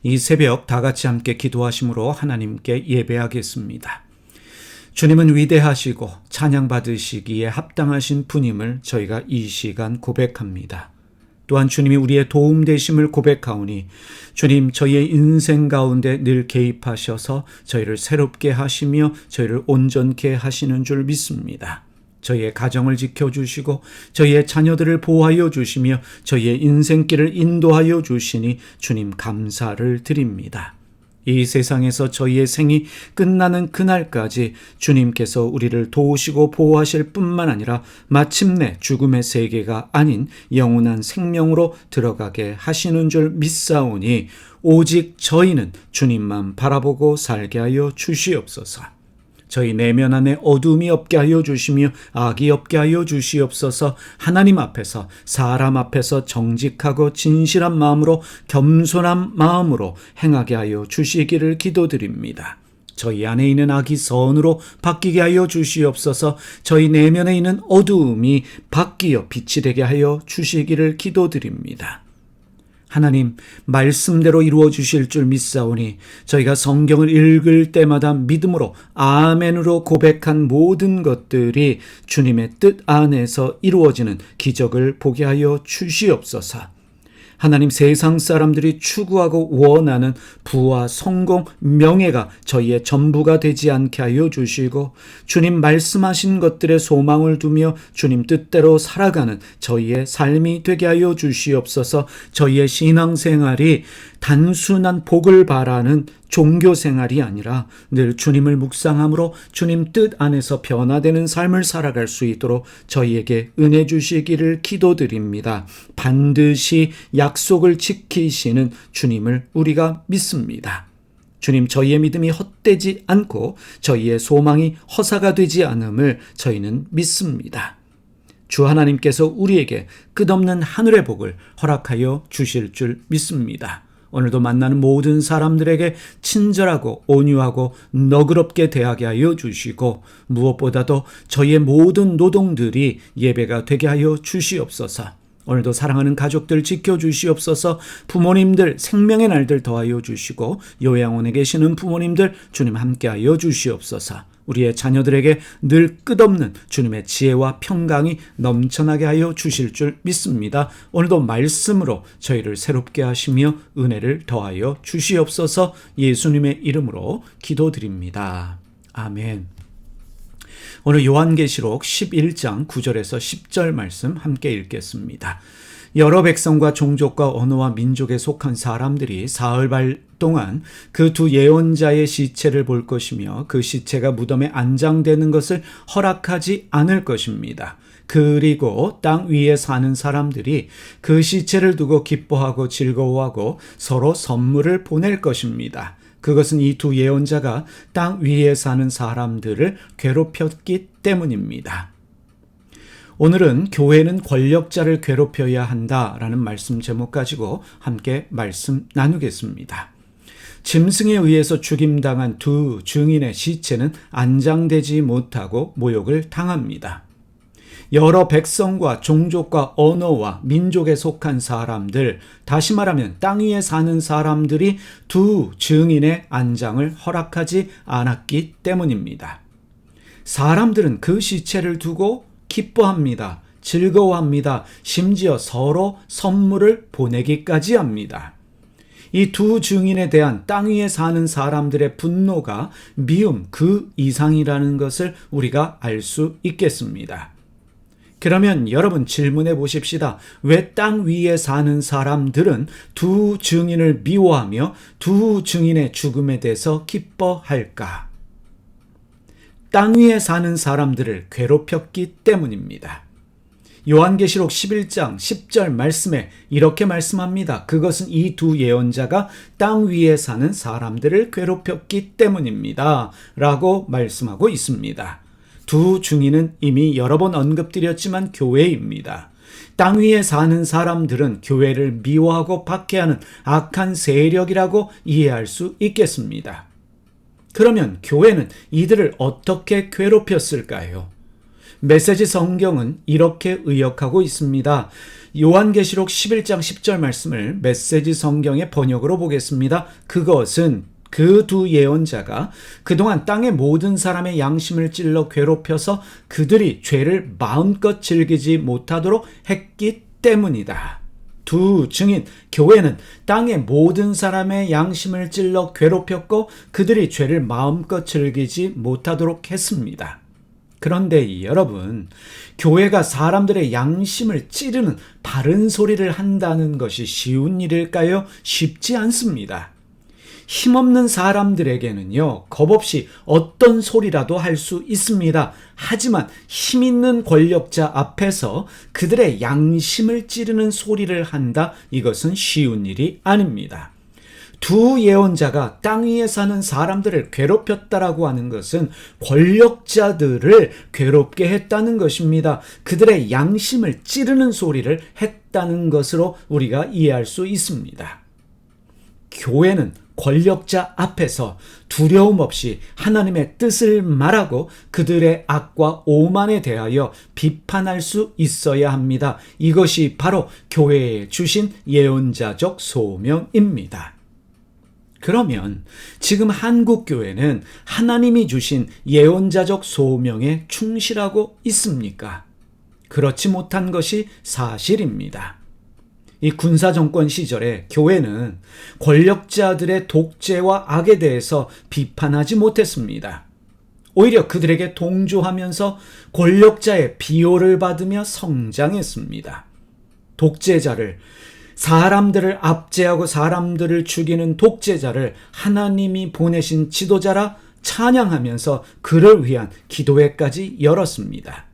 이 새벽 다 같이 함께 기도하심으로 하나님께 예배하겠습니다. 주님은 위대하시고 찬양받으시기에 합당하신 분임을 저희가 이 시간 고백합니다. 또한 주님이 우리의 도움 되심을 고백하오니 주님, 저희의 인생 가운데 늘 개입하셔서 저희를 새롭게 하시며 저희를 온전케 하시는 줄 믿습니다. 저희의 가정을 지켜주시고 저희의 자녀들을 보호하여 주시며 저희의 인생길을 인도하여 주시니 주님 감사를 드립니다. 이 세상에서 저희의 생이 끝나는 그날까지 주님께서 우리를 도우시고 보호하실 뿐만 아니라 마침내 죽음의 세계가 아닌 영원한 생명으로 들어가게 하시는 줄 믿사오니 오직 저희는 주님만 바라보고 살게 하여 주시옵소서. 저희 내면 안에 어둠이 없게 하여 주시며 악이 없게 하여 주시옵소서. 하나님 앞에서 사람 앞에서 정직하고 진실한 마음으로 겸손한 마음으로 행하게 하여 주시기를 기도드립니다. 저희 안에 있는 악이 선으로 바뀌게 하여 주시옵소서. 저희 내면에 있는 어두움이 바뀌어 빛이 되게 하여 주시기를 기도드립니다. 하나님, 말씀대로 이루어 주실 줄 믿사오니 저희가 성경을 읽을 때마다 믿음으로 아멘으로 고백한 모든 것들이 주님의 뜻 안에서 이루어지는 기적을 보게 하여 주시옵소서. 하나님, 세상 사람들이 추구하고 원하는 부와 성공, 명예가 저희의 전부가 되지 않게 하여 주시고 주님 말씀하신 것들에 소망을 두며 주님 뜻대로 살아가는 저희의 삶이 되게 하여 주시옵소서. 저희의 신앙생활이 단순한 복을 바라는 종교생활이 아니라 늘 주님을 묵상함으로 주님 뜻 안에서 변화되는 삶을 살아갈 수 있도록 저희에게 은혜 주시기를 기도드립니다. 반드시 약속을 지키시는 주님을 우리가 믿습니다. 주님, 저희의 믿음이 헛되지 않고 저희의 소망이 허사가 되지 않음을 저희는 믿습니다. 주 하나님께서 우리에게 끝없는 하늘의 복을 허락하여 주실 줄 믿습니다. 오늘도 만나는 모든 사람들에게 친절하고 온유하고 너그럽게 대하게 하여 주시고 무엇보다도 저희의 모든 노동들이 예배가 되게 하여 주시옵소서. 오늘도 사랑하는 가족들 지켜주시옵소서. 부모님들 생명의 날들 더하여 주시고 요양원에 계시는 부모님들 주님 함께하여 주시옵소서. 우리의 자녀들에게 늘 끝없는 주님의 지혜와 평강이 넘쳐나게 하여 주실 줄 믿습니다. 오늘도 말씀으로 저희를 새롭게 하시며 은혜를 더하여 주시옵소서. 예수님의 이름으로 기도드립니다. 아멘. 오늘 요한계시록 11장 9절에서 10절 말씀 함께 읽겠습니다. 여러 백성과 종족과 언어와 민족에 속한 사람들이 사흘 동안 그 두 예언자의 시체를 볼 것이며 그 시체가 무덤에 안장되는 것을 허락하지 않을 것입니다. 그리고 땅 위에 사는 사람들이 그 시체를 두고 기뻐하고 즐거워하고 서로 선물을 보낼 것입니다. 그것은 이 두 예언자가 땅 위에 사는 사람들을 괴롭혔기 때문입니다. 오늘은 교회는 권력자를 괴롭혀야 한다라는 말씀 제목 가지고 함께 말씀 나누겠습니다. 짐승에 의해서 죽임당한 두 증인의 시체는 안장되지 못하고 모욕을 당합니다. 여러 백성과 종족과 언어와 민족에 속한 사람들, 다시 말하면 땅 위에 사는 사람들이 두 증인의 안장을 허락하지 않았기 때문입니다. 사람들은 그 시체를 두고 기뻐합니다. 즐거워합니다. 심지어 서로 선물을 보내기까지 합니다. 이 두 증인에 대한 땅 위에 사는 사람들의 분노가 미움 그 이상이라는 것을 우리가 알 수 있겠습니다. 그러면 여러분 질문해 보십시다. 왜 땅 위에 사는 사람들은 두 증인을 미워하며 두 증인의 죽음에 대해서 기뻐할까? 땅 위에 사는 사람들을 괴롭혔기 때문입니다. 요한계시록 11장 10절 말씀에 이렇게 말씀합니다. 그것은 이 두 예언자가 땅 위에 사는 사람들을 괴롭혔기 때문입니다. 라고 말씀하고 있습니다. 두 증인은 이미 여러 번 언급드렸지만 교회입니다. 땅 위에 사는 사람들은 교회를 미워하고 박해하는 악한 세력이라고 이해할 수 있겠습니다. 그러면 교회는 이들을 어떻게 괴롭혔을까요? 메시지 성경은 이렇게 의역하고 있습니다. 요한계시록 11장 10절 말씀을 메시지 성경의 번역으로 보겠습니다. 그것은 그 두 예언자가 그동안 땅의 모든 사람의 양심을 찔러 괴롭혀서 그들이 죄를 마음껏 즐기지 못하도록 했기 때문이다. 두 증인, 교회는 땅의 모든 사람의 양심을 찔러 괴롭혔고 그들이 죄를 마음껏 즐기지 못하도록 했습니다. 그런데 여러분, 교회가 사람들의 양심을 찌르는 바른 소리를 한다는 것이 쉬운 일일까요? 쉽지 않습니다. 힘없는 사람들에게는요, 겁없이 어떤 소리라도 할 수 있습니다. 하지만 힘있는 권력자 앞에서 그들의 양심을 찌르는 소리를 한다, 이것은 쉬운 일이 아닙니다. 두 예언자가 땅 위에 사는 사람들을 괴롭혔다라고 하는 것은 권력자들을 괴롭게 했다는 것입니다. 그들의 양심을 찌르는 소리를 했다는 것으로 우리가 이해할 수 있습니다. 교회는 권력자 앞에서 두려움 없이 하나님의 뜻을 말하고 그들의 악과 오만에 대하여 비판할 수 있어야 합니다. 이것이 바로 교회에 주신 예언자적 소명입니다. 그러면 지금 한국교회는 하나님이 주신 예언자적 소명에 충실하고 있습니까? 그렇지 못한 것이 사실입니다. 이 군사정권 시절에 교회는 권력자들의 독재와 악에 대해서 비판하지 못했습니다. 오히려 그들에게 동조하면서 권력자의 비호를 받으며 성장했습니다. 독재자를, 사람들을 압제하고 사람들을 죽이는 독재자를 하나님이 보내신 지도자라 찬양하면서 그를 위한 기도회까지 열었습니다.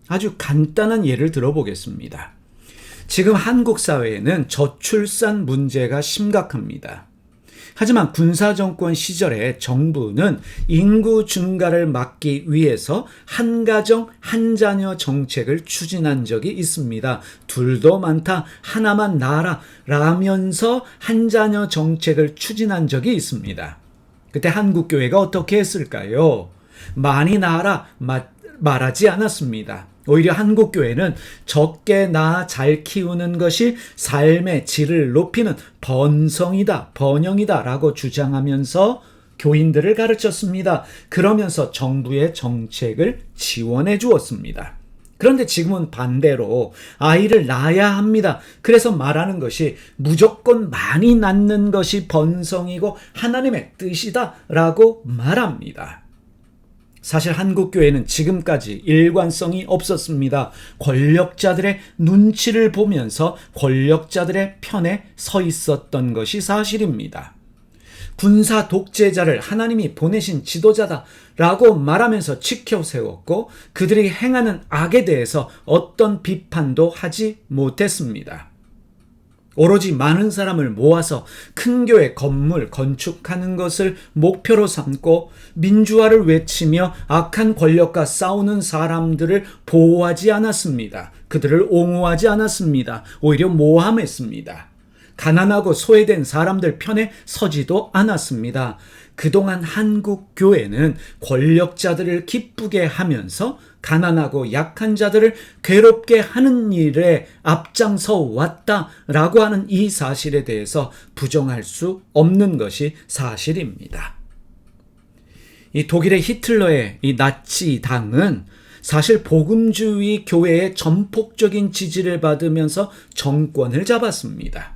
아주 간단한 예를 들어보겠습니다. 지금 한국 사회에는 저출산 문제가 심각합니다. 하지만 군사정권 시절에 정부는 인구 증가를 막기 위해서 한 가정 한 자녀 정책을 추진한 적이 있습니다. 둘도 많다, 하나만 낳아라 라면서 한 자녀 정책을 추진한 적이 있습니다. 그때 한국교회가 어떻게 했을까요? 많이 낳아라 말하지 않았습니다. 오히려 한국교회는 적게 낳아 잘 키우는 것이 삶의 질을 높이는 번영이다 라고 주장하면서 교인들을 가르쳤습니다. 그러면서 정부의 정책을 지원해 주었습니다. 그런데 지금은 반대로 아이를 낳아야 합니다. 그래서 말하는 것이 무조건 많이 낳는 것이 번성이고 하나님의 뜻이다 라고 말합니다. 사실 한국교회는 지금까지 일관성이 없었습니다. 권력자들의 눈치를 보면서 권력자들의 편에 서 있었던 것이 사실입니다. 군사 독재자를 하나님이 보내신 지도자다라고 말하면서 치켜 세웠고 그들이 행하는 악에 대해서 어떤 비판도 하지 못했습니다. 오로지 많은 사람을 모아서 큰 교회 건물 건축하는 것을 목표로 삼고 민주화를 외치며 악한 권력과 싸우는 사람들을 보호하지 않았습니다. 그들을 옹호하지 않았습니다. 오히려 모함했습니다. 가난하고 소외된 사람들 편에 서지도 않았습니다. 그동안 한국 교회는 권력자들을 기쁘게 하면서 가난하고 약한 자들을 괴롭게 하는 일에 앞장서 왔다라고 하는 이 사실에 대해서 부정할 수 없는 것이 사실입니다. 이 독일의 히틀러의 이 나치당은 사실 복음주의 교회의 전폭적인 지지를 받으면서 정권을 잡았습니다.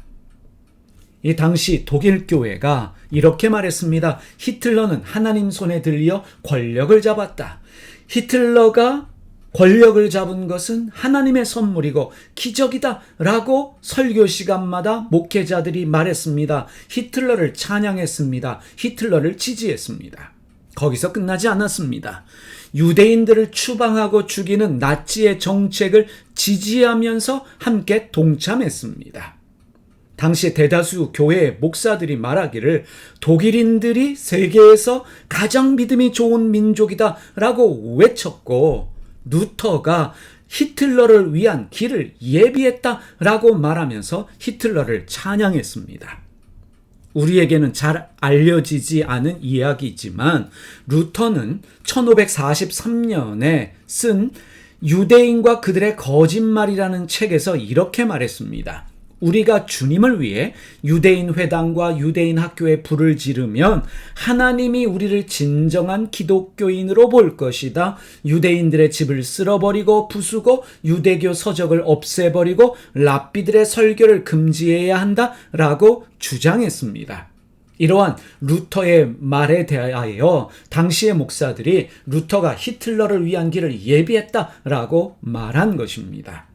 이 당시 독일 교회가 이렇게 말했습니다. 히틀러는 하나님 손에 들려 권력을 잡았다. 히틀러가 권력을 잡은 것은 하나님의 선물이고 기적이다 라고 설교 시간마다 목회자들이 말했습니다. 히틀러를 찬양했습니다. 히틀러를 지지했습니다. 거기서 끝나지 않았습니다. 유대인들을 추방하고 죽이는 나치의 정책을 지지하면서 함께 동참했습니다. 당시 대다수 교회의 목사들이 말하기를 독일인들이 세계에서 가장 믿음이 좋은 민족이다 라고 외쳤고 루터가 히틀러를 위한 길을 예비했다 라고 말하면서 히틀러를 찬양했습니다. 우리에게는 잘 알려지지 않은 이야기이지만 루터는 1543년에 쓴 유대인과 그들의 거짓말이라는 책에서 이렇게 말했습니다. 우리가 주님을 위해 유대인 회당과 유대인 학교에 불을 지르면 하나님이 우리를 진정한 기독교인으로 볼 것이다. 유대인들의 집을 쓸어버리고 부수고 유대교 서적을 없애버리고 랍비들의 설교를 금지해야 한다라고 주장했습니다. 이러한 루터의 말에 대하여 당시의 목사들이 루터가 히틀러를 위한 길을 예비했다라고 말한 것입니다.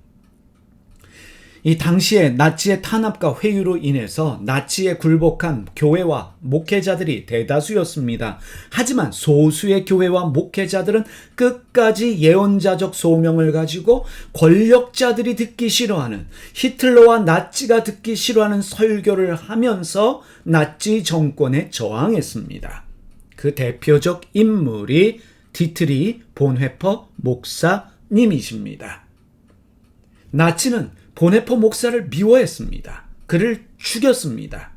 이 당시에 나치의 탄압과 회유로 인해서 나치에 굴복한 교회와 목회자들이 대다수였습니다. 하지만 소수의 교회와 목회자들은 끝까지 예언자적 소명을 가지고 권력자들이 듣기 싫어하는, 히틀러와 나치가 듣기 싫어하는 설교를 하면서 나치 정권에 저항했습니다. 그 대표적 인물이 디트리 본회퍼 목사님이십니다. 나치는 본헤퍼 목사를 미워했습니다. 그를 죽였습니다.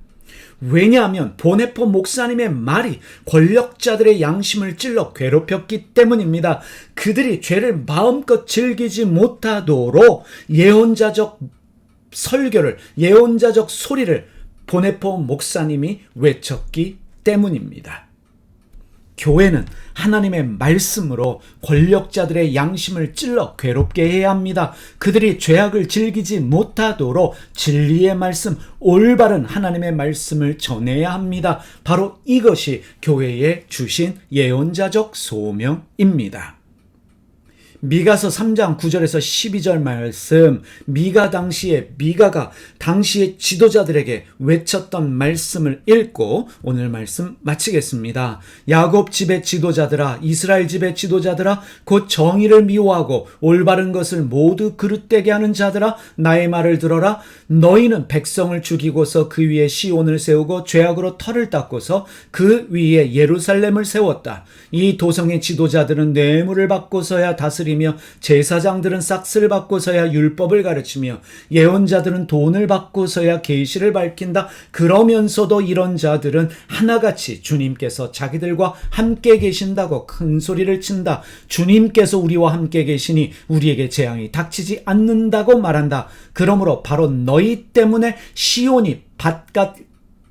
왜냐하면 본헤퍼 목사님의 말이 권력자들의 양심을 찔러 괴롭혔기 때문입니다. 그들이 죄를 마음껏 즐기지 못하도록 예언자적 설교를, 예언자적 소리를 본헤퍼 목사님이 외쳤기 때문입니다. 교회는 하나님의 말씀으로 권력자들의 양심을 찔러 괴롭게 해야 합니다. 그들이 죄악을 즐기지 못하도록 진리의 말씀, 올바른 하나님의 말씀을 전해야 합니다. 바로 이것이 교회에 주신 예언자적 소명입니다. 미가서 3장 9절에서 12절 말씀, 미가가 당시의 지도자들에게 외쳤던 말씀을 읽고 오늘 말씀 마치겠습니다. 야곱 집의 지도자들아, 이스라엘 집의 지도자들아, 곧 정의를 미워하고 올바른 것을 모두 그릇되게 하는 자들아, 나의 말을 들어라. 너희는 백성을 죽이고서 그 위에 시온을 세우고 죄악으로 터를 닦고서 그 위에 예루살렘을 세웠다. 이 도성의 지도자들은 뇌물을 받고서야 다스리며 제사장들은 싹스를 받고서야 율법을 가르치며 예언자들은 돈을 받고서야 계시를 밝힌다. 그러면서도 이런 자들은 하나같이 주님께서 자기들과 함께 계신다고 큰 소리를 친다. 주님께서 우리와 함께 계시니 우리에게 재앙이 닥치지 않는다고 말한다. 그러므로 바로 너희 때문에 시온이 밭갓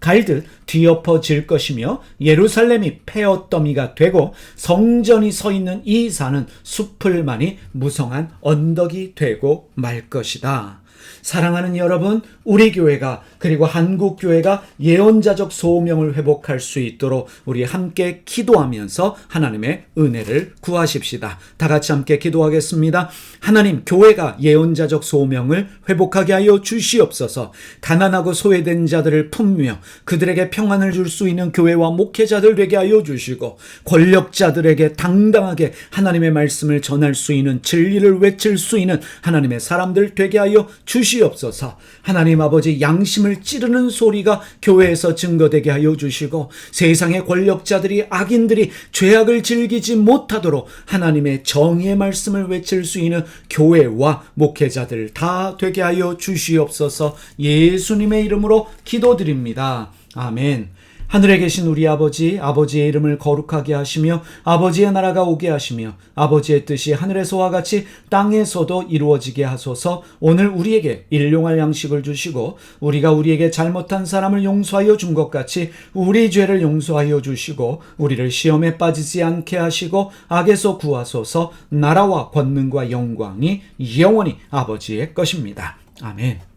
갈듯 뒤엎어질 것이며 예루살렘이 폐허더미가 되고 성전이 서 있는 이 산은 숲을만이 무성한 언덕이 되고 말 것이다. 사랑하는 여러분, 우리 교회가 그리고 한국 교회가 예언자적 소명을 회복할 수 있도록 우리 함께 기도하면서 하나님의 은혜를 구하십시다. 다 같이 함께 기도하겠습니다. 하나님, 교회가 예언자적 소명을 회복하게 하여 주시옵소서. 가난하고 소외된 자들을 품며 그들에게 평안을 줄 수 있는 교회와 목회자들 되게 하여 주시고, 권력자들에게 당당하게 하나님의 말씀을 전할 수 있는, 진리를 외칠 수 있는 하나님의 사람들 되게 하여 주시옵소서. 하나님 아버지, 양심을 찌르는 소리가 교회에서 증거되게 하여 주시고, 세상의 권력자들이, 악인들이 죄악을 즐기지 못하도록 하나님의 정의의 말씀을 외칠 수 있는 교회와 목회자들 다 되게 하여 주시옵소서. 예수님의 이름으로 기도드립니다. 아멘. 하늘에 계신 우리 아버지, 아버지의 이름을 거룩하게 하시며 아버지의 나라가 오게 하시며 아버지의 뜻이 하늘에서와 같이 땅에서도 이루어지게 하소서. 오늘 우리에게 일용할 양식을 주시고 우리가 우리에게 잘못한 사람을 용서하여 준 것 같이 우리 죄를 용서하여 주시고 우리를 시험에 빠지지 않게 하시고 악에서 구하소서. 나라와 권능과 영광이 영원히 아버지의 것입니다. 아멘.